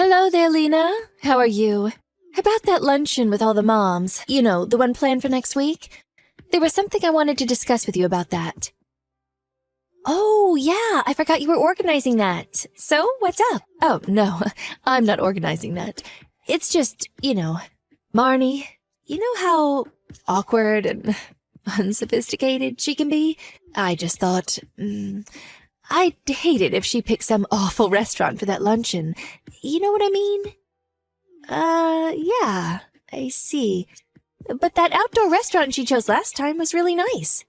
Hello there, Lena. How are you? About that luncheon with all the moms, you know, the one planned for next week? There was something I wanted to discuss with you about that. Oh, yeah, I forgot you were organizing that. So, what's up? Oh, no, I'm not organizing that. It's just, Marnie, you know how awkward and unsophisticated she can be? I just thought, I'd hate it if she picked some awful restaurant for that luncheon. You know what I mean? Yeah, I see. But that outdoor restaurant she chose last time was really nice.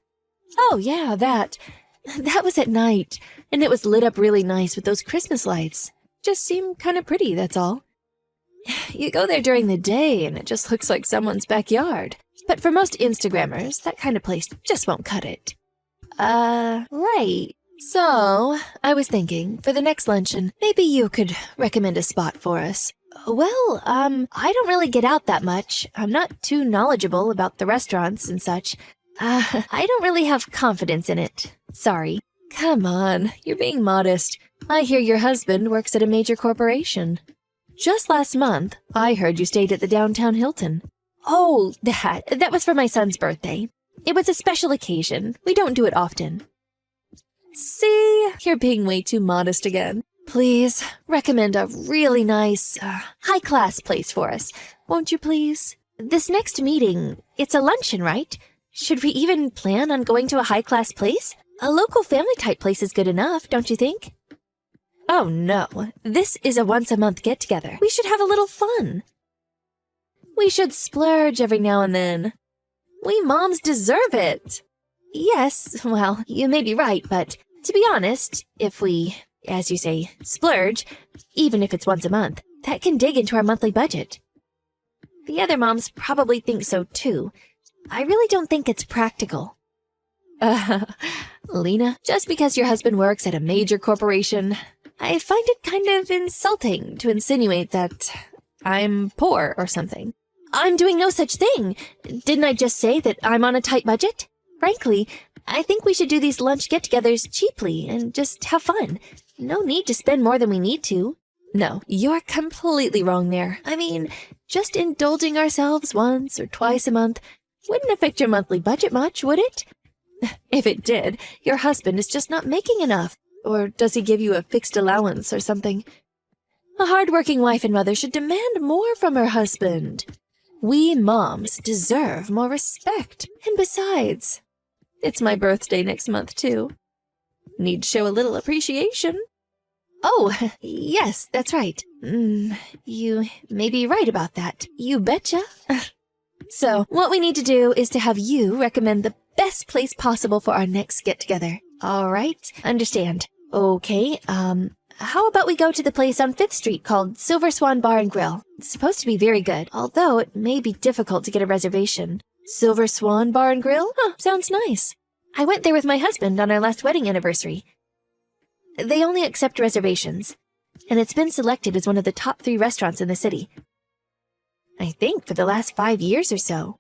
Oh, yeah, that. That was at night, and it was lit up really nice with those Christmas lights. Just seemed kind of pretty, that's all. You go there during the day, and it just looks like someone's backyard. But for most Instagrammers, that kind of place just won't cut it. Right. So, I was thinking, for the next luncheon, maybe you could recommend a spot for us. Well, I don't really get out that much. I'm not too knowledgeable about the restaurants and such. I don't really have confidence in it. Sorry. Come on, you're being modest. I hear your husband works at a major corporation. Just last month, I heard you stayed at the downtown Hilton. Oh, that was for my son's birthday. It was a special occasion. We don't do it often. See, you're being way too modest again. Please, recommend a really nice, high-class place for us, won't you please? This next meeting, it's a luncheon, right? Should we even plan on going to a high-class place? A local family-type place is good enough, don't you think? Oh no, this is a once-a-month get-together. We should have a little fun. We should splurge every now and then. We moms deserve it. Yes, well, you may be right, but to be honest, if we, as you say, splurge, even if it's once a month, that can dig into our monthly budget. The other moms probably think so too. I really don't think it's practical. Lena, just because your husband works at a major corporation, I find it kind of insulting to insinuate that I'm poor or something. I'm doing no such thing. Didn't I just say that I'm on a tight budget? Frankly, I think we should do these lunch get-togethers cheaply and just have fun. No need to spend more than we need to. No, you're completely wrong there. I mean, just indulging ourselves once or twice a month wouldn't affect your monthly budget much, would it? If it did, your husband is just not making enough. Or does he give you a fixed allowance or something? A hard-working wife and mother should demand more from her husband. We moms deserve more respect. And besides, it's my birthday next month, too. Need to show a little appreciation. Oh, yes, that's right. You may be right about that. You betcha. So, what we need to do is to have you recommend the best place possible for our next get-together. All right, understand. Okay, how about we go to the place on 5th Street called Silver Swan Bar and Grill? It's supposed to be very good, although it may be difficult to get a reservation. Silver Swan Bar and Grill? Huh, sounds nice. I went there with my husband on our last wedding anniversary. They only accept reservations, and it's been selected as one of the top 3 restaurants in the city. I think for the last 5 years or so.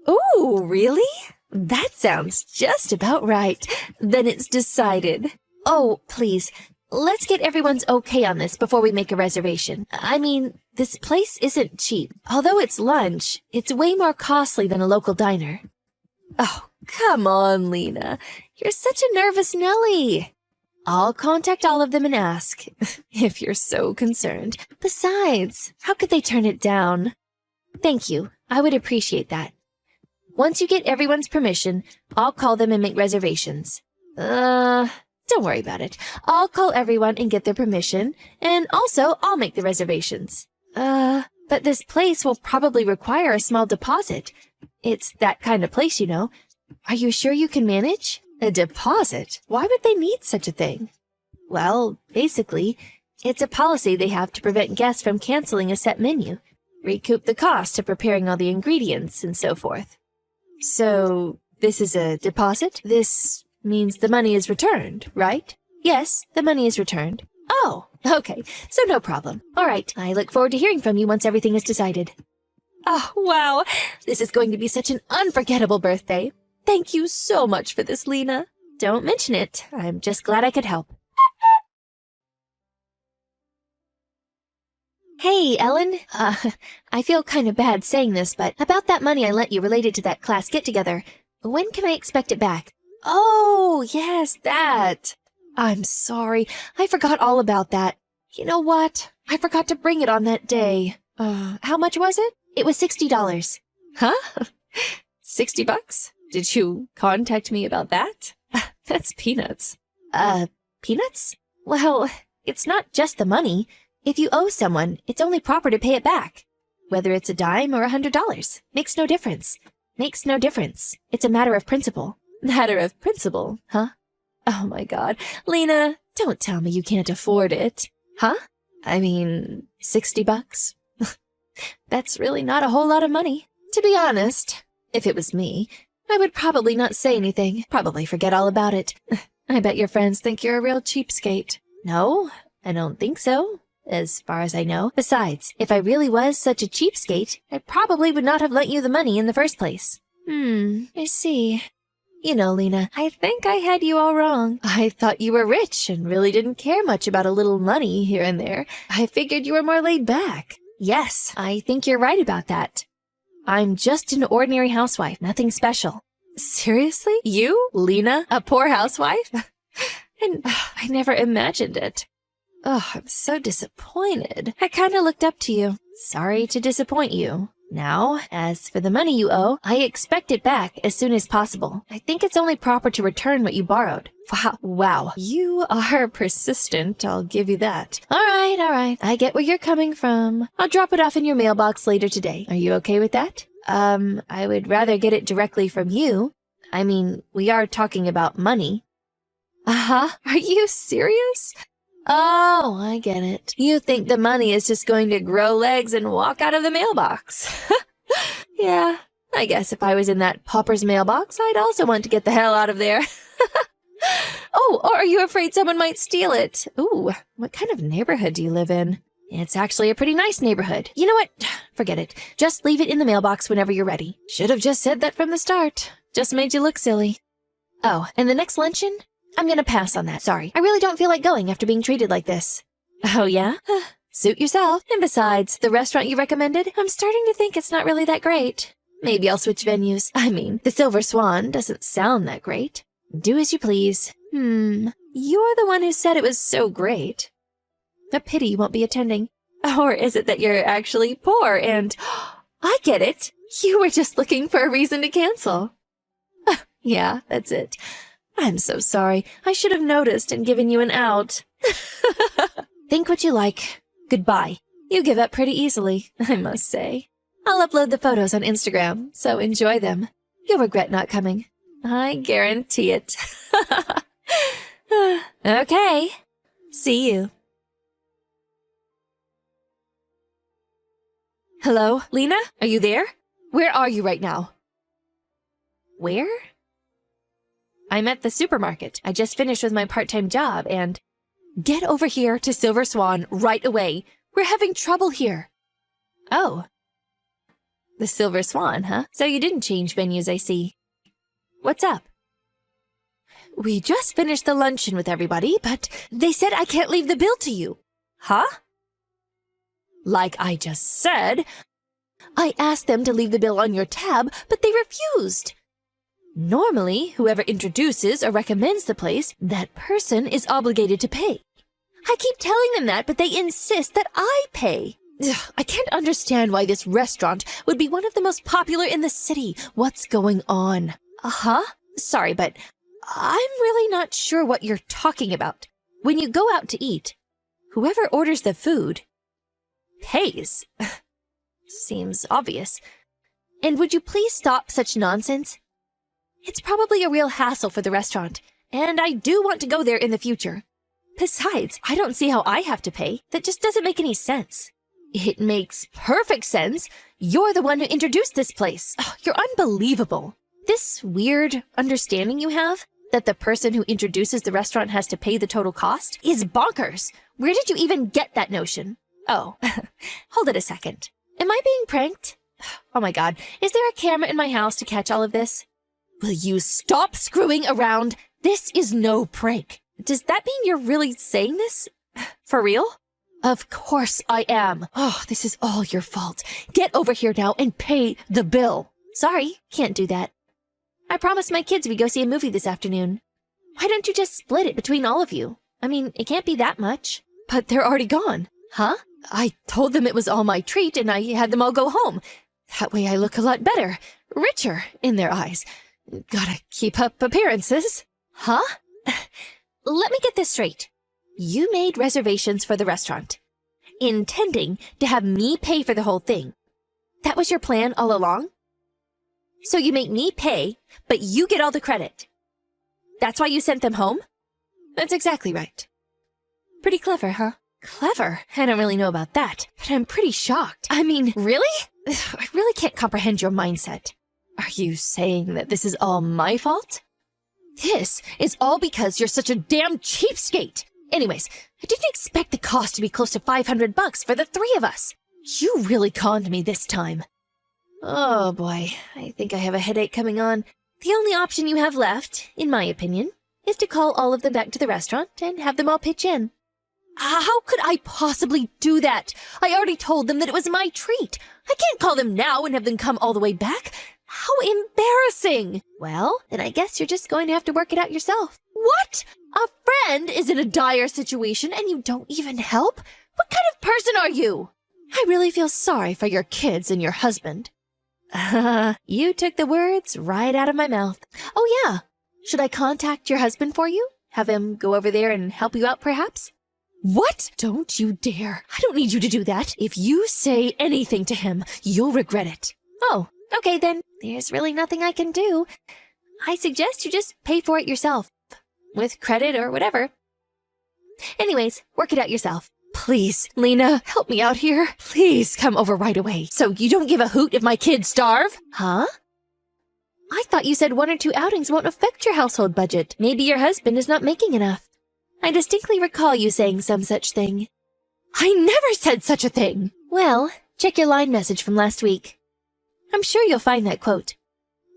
Ooh, really? That sounds just about right. Then it's decided. Oh, please, let's get everyone's okay on this before we make a reservation. I mean, this place isn't cheap. Although it's lunch, it's way more costly than a local diner. Oh, come on, Lena. You're such a nervous Nelly. I'll contact all of them and ask, if you're so concerned. Besides, how could they turn it down? Thank you. I would appreciate that. Once you get everyone's permission, I'll call them and make reservations. Don't worry about it. I'll call everyone and get their permission, and also I'll make the reservations. But this place will probably require a small deposit. It's that kind of place, you know. Are you sure you can manage? A deposit? Why would they need such a thing? Well, basically, it's a policy they have to prevent guests from canceling a set menu, recoup the cost of preparing all the ingredients, and so forth. So, this is a deposit? This means the money is returned, right? Yes, the money is returned. Oh, okay, so no problem. All right, I look forward to hearing from you once everything is decided. Oh, wow, this is going to be such an unforgettable birthday. Thank you so much for this, Lena. Don't mention it. I'm just glad I could help. Hey, Ellen. I feel kind of bad saying this, but about that money I lent you related to that class get-together, when can I expect it back? Oh, yes, that. I'm sorry. I forgot all about that. You know what? I forgot to bring it on that day. How much was it? It was $60. Huh? $60? Did you contact me about that? That's peanuts. Peanuts? Well, it's not just the money. If you owe someone, it's only proper to pay it back. Whether it's a dime or $100. Makes no difference. Makes no difference. It's a matter of principle. Matter of principle, huh? Oh my God. Lena, don't tell me you can't afford it. Huh? I mean, $60? That's really not a whole lot of money. To be honest, if it was me, I would probably not say anything. Probably forget all about it. I bet your friends think you're a real cheapskate. No, I don't think so. As far as I know. Besides, if I really was such a cheapskate, I probably would not have lent you the money in the first place. I see. You know, Lena, I think I had you all wrong. I thought you were rich and really didn't care much about a little money here and there. I figured you were more laid back. Yes, I think you're right about that. I'm just an ordinary housewife, nothing special. Seriously? You, Lena, a poor housewife? And I never imagined it. Oh, I'm so disappointed. I kind of looked up to you. Sorry to disappoint you. Now, as for the money you owe, I expect it back as soon as possible. I think it's only proper to return what you borrowed. Wow. You are persistent, I'll give you that. All right. I get where you're coming from. I'll drop it off in your mailbox later today. Are you okay with that? I would rather get it directly from you. I mean, we are talking about money. Are you serious? Oh, I get it. You think the money is just going to grow legs and walk out of the mailbox. Yeah, I guess if I was in that pauper's mailbox, I'd also want to get the hell out of there. Oh, or are you afraid someone might steal it? Ooh, what kind of neighborhood do you live in? It's actually a pretty nice neighborhood. You know what? Forget it. Just leave it in the mailbox whenever you're ready. Should have just said that from the start. Just made you look silly. Oh, and the next luncheon? I'm gonna pass on that, sorry. I really don't feel like going after being treated like this. Oh, yeah? Suit yourself. And besides, the restaurant you recommended, I'm starting to think it's not really that great. Maybe I'll switch venues. I mean, the Silver Swan doesn't sound that great. Do as you please. You're the one who said it was so great. A pity you won't be attending. Or is it that you're actually poor and... I get it. You were just looking for a reason to cancel. Yeah, that's it. I'm so sorry. I should have noticed and given you an out. Think what you like. Goodbye. You give up pretty easily, I must say. I'll upload the photos on Instagram, so enjoy them. You'll regret not coming. I guarantee it. Okay. See you. Hello, Lena? Are you there? Where are you right now? Where? I'm at the supermarket. I just finished with my part-time job and... Get over here to Silver Swan right away. We're having trouble here. Oh. The Silver Swan, huh? So you didn't change venues, I see. What's up? We just finished the luncheon with everybody, but they said I can't leave the bill to you. Huh? Like I just said, I asked them to leave the bill on your tab, but they refused. Normally, whoever introduces or recommends the place, that person is obligated to pay. I keep telling them that, but they insist that I pay. Ugh, I can't understand why this restaurant would be one of the most popular in the city. What's going on? Sorry, but I'm really not sure what you're talking about. When you go out to eat, whoever orders the food pays. Seems obvious. And would you please stop such nonsense? It's probably a real hassle for the restaurant, and I do want to go there in the future. Besides, I don't see how I have to pay. That just doesn't make any sense. It makes perfect sense. You're the one who introduced this place. Oh, you're unbelievable. This weird understanding you have, that the person who introduces the restaurant has to pay the total cost, is bonkers. Where did you even get that notion? Oh, hold it a second. Am I being pranked? Oh my God, is there a camera in my house to catch all of this? Will you stop screwing around? This is no prank. Does that mean you're really saying this? For real? Of course I am. Oh, this is all your fault. Get over here now and pay the bill. Sorry, can't do that. I promised my kids we'd go see a movie this afternoon. Why don't you just split it between all of you? I mean, it can't be that much. But they're already gone. Huh? I told them it was all my treat and I had them all go home. That way I look a lot better, richer in their eyes. Gotta keep up appearances. Huh? Let me get this straight. You made reservations for the restaurant, intending to have me pay for the whole thing. That was your plan all along? So you make me pay, but you get all the credit. That's why you sent them home? That's exactly right. Pretty clever, huh? Clever? I don't really know about that, but I'm pretty shocked. I mean, really? I really can't comprehend your mindset. Are you saying that this is all my fault? This is all because you're such a damn cheapskate. Anyways, I didn't expect the cost to be close to $500 for the three of us. You really conned me this time. Oh boy, I think I have a headache coming on. The only option you have left, in my opinion, is to call all of them back to the restaurant and have them all pitch in. How could I possibly do that? I already told them that it was my treat. I can't call them now and have them come all the way back. How embarrassing! Well, then I guess you're just going to have to work it out yourself. What? A friend is in a dire situation and you don't even help? What kind of person are you? I really feel sorry for your kids and your husband. You took the words right out of my mouth. Oh yeah, should I contact your husband for you? Have him go over there and help you out perhaps? What? Don't you dare. I don't need you to do that. If you say anything to him, you'll regret it. Oh, okay then. There's really nothing I can do. I suggest you just pay for it yourself. With credit or whatever. Anyways, work it out yourself. Please, Lena, help me out here. Please come over right away so you don't give a hoot if my kids starve. Huh? I thought you said 1 or 2 outings won't affect your household budget. Maybe your husband is not making enough. I distinctly recall you saying some such thing. I never said such a thing. Well, check your line message from last week. I'm sure you'll find that quote.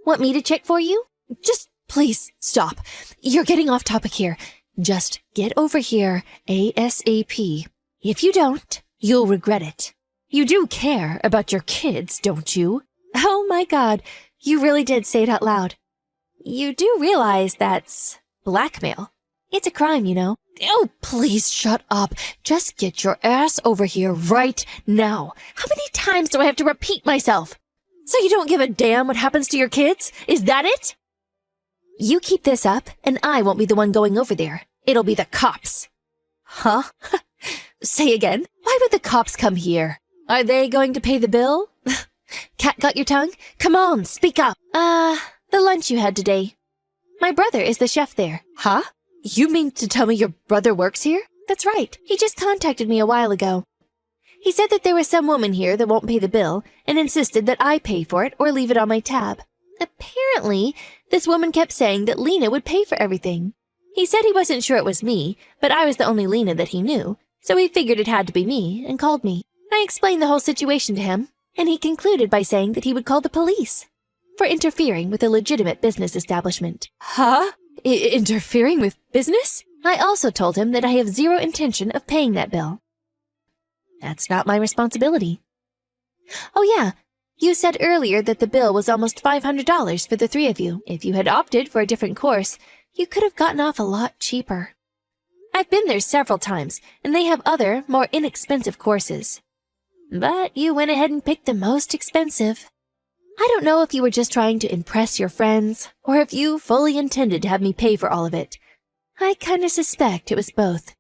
Want me to check for you? Just please stop. You're getting off topic here. Just get over here ASAP. If you don't, you'll regret it. You do care about your kids, don't you? Oh my God, you really did say it out loud. You do realize that's blackmail. It's a crime, you know. Oh, please shut up. Just get your ass over here right now. How many times do I have to repeat myself? So you don't give a damn what happens to your kids? Is that it? You keep this up, and I won't be the one going over there. It'll be the cops. Huh? Say again? Why would the cops come here? Are they going to pay the bill? Cat got your tongue? Come on, speak up. The lunch you had today. My brother is the chef there. Huh? You mean to tell me your brother works here? That's right. He just contacted me a while ago. He said that there was some woman here that won't pay the bill and insisted that I pay for it or leave it on my tab. Apparently, this woman kept saying that Lena would pay for everything. He said he wasn't sure it was me, but I was the only Lena that he knew, so he figured it had to be me and called me. I explained the whole situation to him, and he concluded by saying that he would call the police for interfering with a legitimate business establishment. Huh? Interfering with business? I also told him that I have zero intention of paying that bill. That's not my responsibility. Oh yeah, you said earlier that the bill was almost $500 for the three of you. If you had opted for a different course, you could have gotten off a lot cheaper. I've been there several times, and they have other, more inexpensive courses. But you went ahead and picked the most expensive. I don't know if you were just trying to impress your friends, or if you fully intended to have me pay for all of it. I kinda suspect it was both.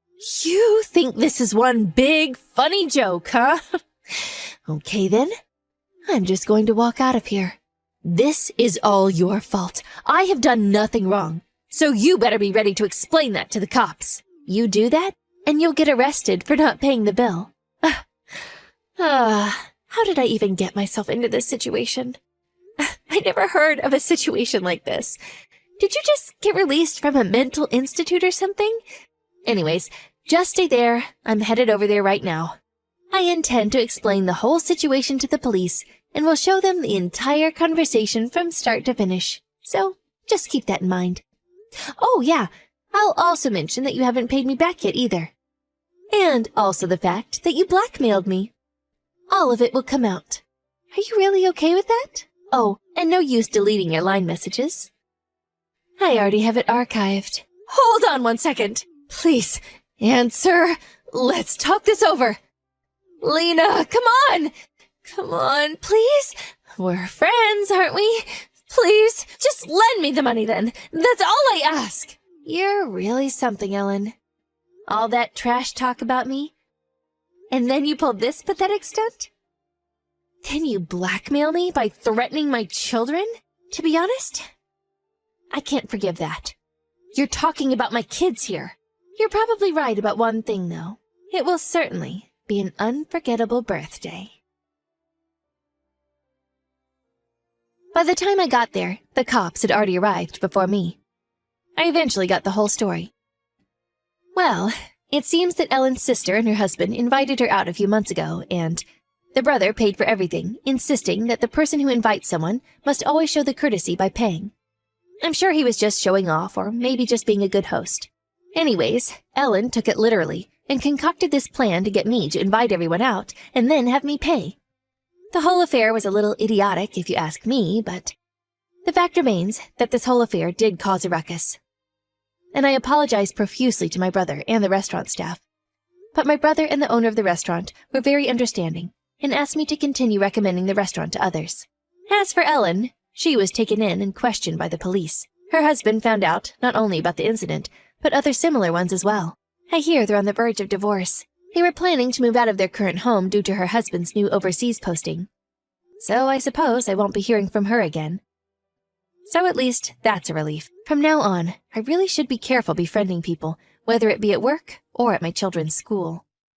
You think this is one big, funny joke, huh? Okay then. I'm just going to walk out of here. This is all your fault. I have done nothing wrong. So you better be ready to explain that to the cops. You do that, and you'll get arrested for not paying the bill. How did I even get myself into this situation? I never heard of a situation like this. Did you just get released from a mental institute or something? Anyways, just stay there. I'm headed over there right now. I intend to explain the whole situation to the police, and will show them the entire conversation from start to finish. So, just keep that in mind. Oh, yeah. I'll also mention that you haven't paid me back yet either. And also the fact that you blackmailed me. All of it will come out. Are you really okay with that? Oh, and no use deleting your line messages. I already have it archived. Hold on 1 second. Please, answer. Let's talk this over. Lena, come on! Come on, please? We're friends, aren't we? Please, just lend me the money then. That's all I ask. You're really something, Ellen. All that trash talk about me? And then you pulled this pathetic stunt? Then you blackmail me by threatening my children? To be honest, I can't forgive that. You're talking about my kids here. You're probably right about one thing, though. It will certainly be an unforgettable birthday. By the time I got there, the cops had already arrived before me. I eventually got the whole story. Well, it seems that Ellen's sister and her husband invited her out a few months ago, and the brother paid for everything, insisting that the person who invites someone must always show the courtesy by paying. I'm sure he was just showing off, or maybe just being a good host. Anyways, Ellen took it literally and concocted this plan to get me to invite everyone out and then have me pay. The whole affair was a little idiotic, if you ask me, but the fact remains that this whole affair did cause a ruckus. And I apologized profusely to my brother and the restaurant staff. But my brother and the owner of the restaurant were very understanding and asked me to continue recommending the restaurant to others. As for Ellen, she was taken in and questioned by the police. Her husband found out not only about the incident, but other similar ones as well. I hear they're on the verge of divorce. They were planning to move out of their current home due to her husband's new overseas posting. So I suppose I won't be hearing from her again. So at least that's a relief. From now on, I really should be careful befriending people, whether it be at work or at my children's school.